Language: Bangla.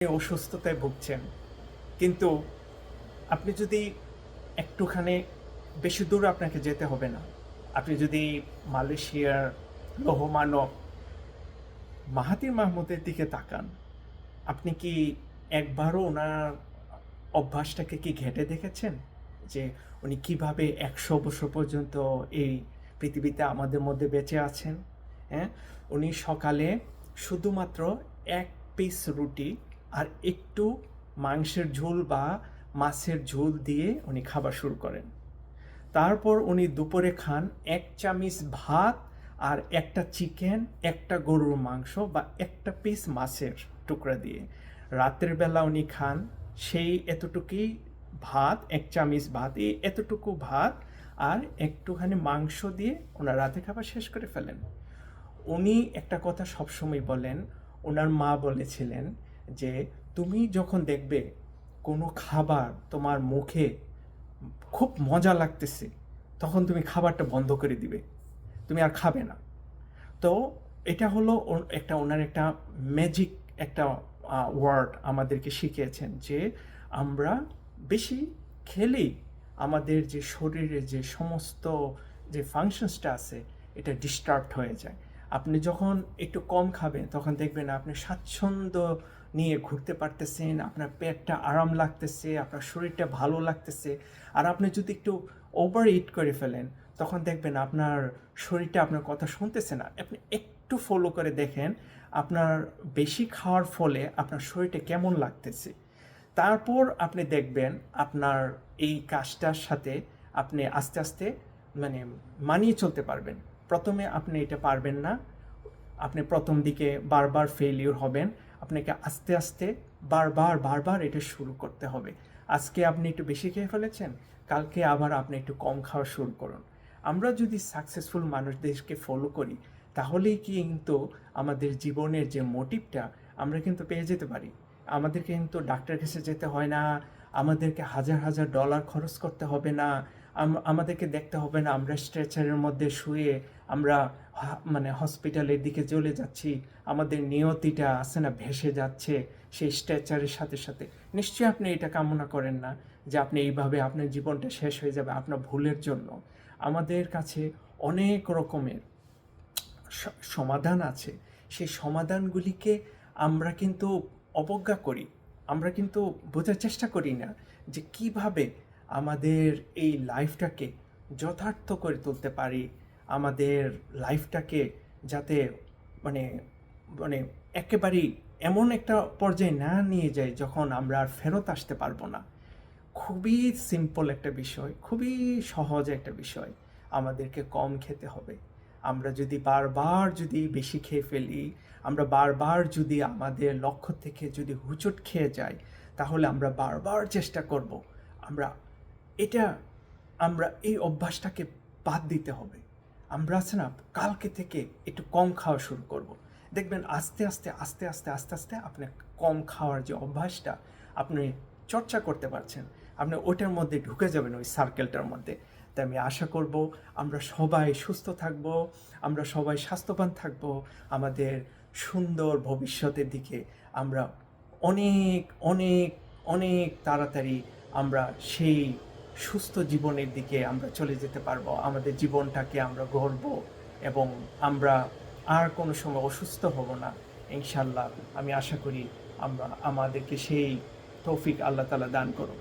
অসুস্থতায় ভুগছেন, কিন্তু আপনি যদি একটুখানি বেশি দূর আপনাকে যেতে হবে না। আপনি যদি মালয়েশিয়ার লৌহমানব মাহাথির মাহমুদের দিকে তাকান, আপনি কি একবারও ওনার অভ্যাসটাকে কি ঘেঁটে দেখেছেন? যে উনি কিভাবে ১০০ বছর পর্যন্ত এই পৃথিবীতে আমাদের মধ্যে বেঁচে আছেন। হ্যাঁ, উনি সকালে শুধুমাত্র ১ পিস রুটি আর একটু মাংসের ঝোল বা মাছের ঝোল দিয়ে উনি খাবার শুরু করেন। তারপর উনি দুপুরে খান ১ চামচ ভাত আর একটা চিকেন, একটা গরুর মাংস বা একটা পিস মাছের টুকরা দিয়ে। রাতের বেলা উনি খান সেই এতটুকুই ভাত, ১ চামচ ভাত, এই এতটুকু ভাত আর একটুখানি মাংস দিয়ে ওনার রাতে খাবার শেষ করে ফেলেন। উনি একটা কথা সবসময় বলেন, ওনার মা বলেছিলেন যে তুমি যখন দেখবে কোনো খাবার তোমার মুখে খুব মজা লাগতেছে, তখন তুমি খাবারটা বন্ধ করে দিবে, তুমি আর খাবে না। তো এটা হলো একটা ওনার একটা ম্যাজিক একটা ওয়ার্ড আমাদেরকে শিখিয়েছেন যে আমরা বেশি খেলেই আমাদের যে শরীরে যে সমস্ত যে ফাংশনসটা আছে এটা ডিস্টার্বড হয়ে যায়। আপনি যখন একটু কম খাবেন তখন দেখবেন আপনি স্বাচ্ছন্দ্য নিয়ে ঘুরতে পারতেছেন, আপনার পেটটা আরাম লাগতেছে, আপনার শরীরটা ভালো লাগতেছে। আর আপনি যদি একটু ওভার ইট করে ফেলেন তখন দেখবেন আপনার শরীরটা আপনার কথা শুনতেছে না। আপনি একটু ফলো করে দেখেন আপনার বেশি খাওয়ার ফলে আপনার শরীরটা কেমন লাগতেছে। তারপর আপনি দেখবেন আপনার এই কাজটার সাথে আপনি আস্তে আস্তে মানে মানিয়ে চলতে পারবেন। প্রথমে আপনি এটা পারবেন না, আপনি প্রথম দিকে বারবার ফেলিওর হবেন। আপনাকে আস্তে আস্তে বারবার বারবার এটা শুরু করতে হবে। আজকে আপনি একটু বেশি খেয়ে ফেলেছেন, কালকে আবার আপনি একটু কম খাওয়া শুরু করুন। আমরা যদি সাকসেসফুল মানুষদেরকে ফলো করি তাহলেই কিন্তু আমাদের জীবনের যে মোটিভটা আমরা কিন্তু পেয়ে যেতে পারি। আমাদেরকে কিন্তু ডাক্তারের কাছে যেতে হয় না, আমাদেরকে হাজার হাজার ডলার খরচ করতে হবে না, আমাদেরকে দেখতে হবে না আমরা স্ট্রেচারের মধ্যে শুয়ে আমরা মানে হসপিটালের দিকে চলে যাচ্ছি, আমাদের নিয়তিটা আছে না ভেসে যাচ্ছে সেই স্ট্রেচারের সাথে সাথে। নিশ্চয়ই আপনি এটা কামনা করেন না যে আপনি এইভাবে আপনার জীবনটা শেষ হয়ে যাবে আপনার ভুলের জন্য। আমাদের কাছে অনেক রকমের সমাধান আছে। সেই সমাধানগুলিকে আমরা কিন্তু অবজ্ঞা করি, আমরা কিন্তু বোঝার চেষ্টা করি না যে কিভাবে আমাদের এই লাইফটাকে যথার্থ করে তুলতে পারি, আমাদের লাইফটাকে যাতে মানে মানে একেবারেই এমন একটা পর্যায়ে না নিয়ে যায় যখন আমরা আর ফেরত আসতে পারবো না। খুবই সিম্পল একটা বিষয়, খুবই সহজ একটা বিষয়। আমাদেরকে কম খেতে হবে। আমরা যদি বারবার যদি বেশি খেয়ে ফেলি, আমরা বারবার যদি আমাদের লক্ষ্য থেকে যদি হুঁচট খেয়ে যাই, তাহলে আমরা বারবার চেষ্টা করব। আমরা এটা আমরা এই অভ্যাসটাকে বাদ দিতে হবে। আমরা আছে না কালকে থেকে একটু কম খাওয়া শুরু করব। দেখবেন আস্তে আস্তে আস্তে আস্তে আস্তে আস্তে আপনি কম খাওয়ার যে অভ্যাসটা আপনি চর্চা করতে পারছেন, আপনি ওইটার মধ্যে ঢুকে যাবেন, ওই সার্কেলটার মধ্যে। তাই আমি আশা করব আমরা সবাই সুস্থ থাকব, আমরা সবাই স্বাস্থ্যবান থাকব, আমাদের সুন্দর ভবিষ্যতের দিকে আমরা অনেক অনেক অনেক তাড়াতাড়ি আমরা সেই সুস্থ জীবনের দিকে আমরা চলে যেতে পারবো। আমাদের জীবনটাকে আমরা গড়ব এবং আমরা আর কোনো সময় অসুস্থ হব না ইনশাল্লাহ। আমি আশা করি আমাদেরকে সেই তৌফিক আল্লাহ তাআলা দান করুন।